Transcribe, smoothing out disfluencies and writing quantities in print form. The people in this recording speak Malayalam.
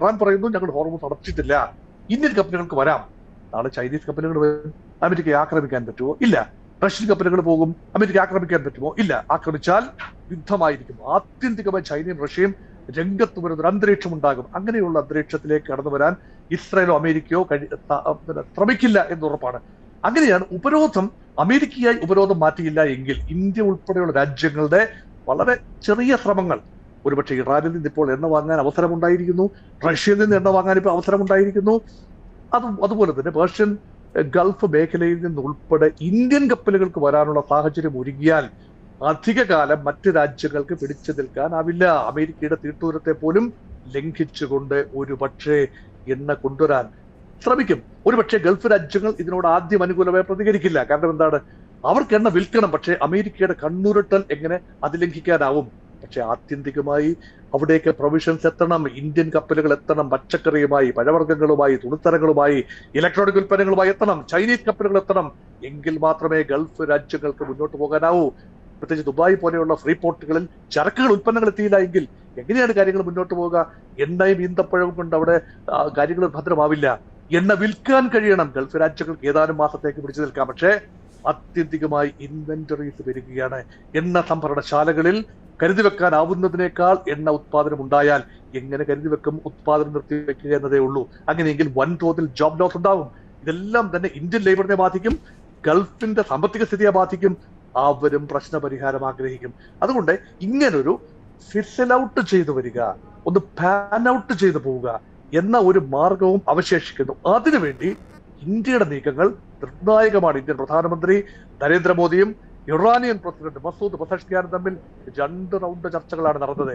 ഇറാൻ പറയുന്നു ഞങ്ങൾ ഹോർമൂസ് അടച്ചിട്ടില്ല, ഇന്ത്യൻ കപ്പലുകൾക്ക് വരാം. നാളെ ചൈനീസ് കപ്പലുകൾ വരും, അമേരിക്കയെ ആക്രമിക്കാൻ പറ്റുമോ? ഇല്ല. റഷ്യൻ കപ്പലുകൾ പോകും, അമേരിക്ക ആക്രമിക്കാൻ പറ്റുമോ? ഇല്ല. ആക്രമിച്ചാൽ യുദ്ധമായിരിക്കും. ആത്യന്തികമായി ചൈനയും റഷ്യയും രംഗത്ത് വരുന്ന ഒരു അന്തരീക്ഷം ഉണ്ടാകും. അങ്ങനെയുള്ള അന്തരീക്ഷത്തിലേക്ക് കടന്നു വരാൻ ഇസ്രായേലോ അമേരിക്കയോ ശ്രമിക്കില്ല എന്നുറപ്പാണ്. അങ്ങനെയാണ് ഉപരോധം അമേരിക്കയായി ഉപരോധം മാറ്റിയില്ല എങ്കിൽ ഇന്ത്യ ഉൾപ്പെടെയുള്ള രാജ്യങ്ങളുടെ വളരെ ചെറിയ ശ്രമങ്ങൾ, ഒരുപക്ഷെ ഇറാനിൽ നിന്ന് ഇപ്പോൾ എണ്ണ വാങ്ങാൻ അവസരമുണ്ടായിരിക്കുന്നു, റഷ്യയിൽ നിന്ന് എണ്ണ വാങ്ങാൻ ഇപ്പോൾ അവസരമുണ്ടായിരിക്കുന്നു. അതുപോലെ തന്നെ പേർഷ്യൻ ഗൾഫ് മേഖലയിൽ നിന്ന് ഉൾപ്പെടെ ഇന്ത്യൻ കപ്പലുകൾക്ക് വരാനുള്ള സാഹചര്യം ഒരുങ്ങിയാൽ അധികകാലം മറ്റ് രാജ്യങ്ങൾക്ക് പിടിച്ചു നിൽക്കാനാവില്ല. അമേരിക്കയുടെ തീട്ടൂരത്തെ പോലും ലംഘിച്ചുകൊണ്ട് ഒരുപക്ഷെ എണ്ണ കൊണ്ടുവരാൻ ശ്രമിക്കും. ഒരുപക്ഷെ ഗൾഫ് രാജ്യങ്ങൾ ഇതിനോട് ആദ്യം അനുകൂലമായി പ്രതികരിക്കില്ല. കാരണം എന്താണ്, അവർക്ക് എണ്ണ വിൽക്കണം. പക്ഷേ അമേരിക്കയുടെ കണ്ണുരുട്ടൽ എങ്ങനെ അത് ലംഘിക്കാനാവും? പക്ഷെ ആത്യന്തികമായി അവിടേക്ക് പ്രൊവിഷൻസ് എത്തണം, ഇന്ത്യൻ കപ്പലുകൾ എത്തണം, പച്ചക്കറിയുമായി, പഴവർഗ്ഗങ്ങളുമായി, തുണിത്തരങ്ങളുമായി, ഇലക്ട്രോണിക് ഉൽപ്പന്നങ്ങളുമായി എത്തണം, ചൈനീസ് കപ്പലുകൾ എത്തണം. എങ്കിൽ മാത്രമേ ഗൾഫ് രാജ്യങ്ങൾക്ക് മുന്നോട്ട് പോകാനാവൂ. പ്രത്യേകിച്ച് ദുബായ് പോലെയുള്ള ഫ്രീ പോർട്ടുകളിൽ ചരക്കുകൾ, ഉൽപ്പന്നങ്ങൾ എത്തിയില്ല എങ്കിൽ എങ്ങനെയാണ് കാര്യങ്ങൾ മുന്നോട്ട് പോവുക? എണ്ണയും ഈന്തപ്പഴവും കൊണ്ട് അവിടെ കാര്യങ്ങൾ ഭദ്രമാവില്ല. എണ്ണ വിൽക്കാൻ കഴിയണം. ഗൾഫ് രാജ്യങ്ങൾക്ക് ഏതാനും മാസത്തേക്ക് പിടിച്ചു നിൽക്കാം. പക്ഷേ ആത്യന്തികമായി ഇൻവെന്ററീസ് വരികയാണ്. എണ്ണ സംഭരണശാലകളിൽ കരുതി വെക്കാനാവുന്നതിനേക്കാൾ എണ്ണ ഉത്പാദനം ഉണ്ടായാൽ എങ്ങനെ കരുതി വെക്കും? ഉത്പാദനം നിർത്തിവെക്കുക എന്നതേ ഉള്ളൂ. അങ്ങനെയെങ്കിൽ വൻതോതിൽ ജോബ് ലോസ് ഉണ്ടാവും. ഇതെല്ലാം തന്നെ ഇന്ത്യൻ ലേബറിനെ ബാധിക്കും, ഗൾഫിന്റെ സാമ്പത്തിക സ്ഥിതിയെ ബാധിക്കും. അവരും പ്രശ്നപരിഹാരം ആഗ്രഹിക്കും. അതുകൊണ്ട് ഇങ്ങനൊരു ഫിസിൽ ഔട്ട് ചെയ്തു വരിക, ഒന്ന് പാൻ ഔട്ട് ചെയ്തു പോവുക എന്ന ഒരു മാർഗവും അവശേഷിക്കുന്നു. അതിനുവേണ്ടി ഇന്ത്യയുടെ നീക്കങ്ങൾ നിർണായകമാണ്. ഇന്ത്യൻ പ്രധാനമന്ത്രി നരേന്ദ്രമോദിയും ഇറാനിയൻ പ്രസിഡന്റ് മസൂദ് പെസഷ്കിയാനും തമ്മിൽ 2 റൗണ്ട് ചർച്ചകളാണ് നടന്നത്.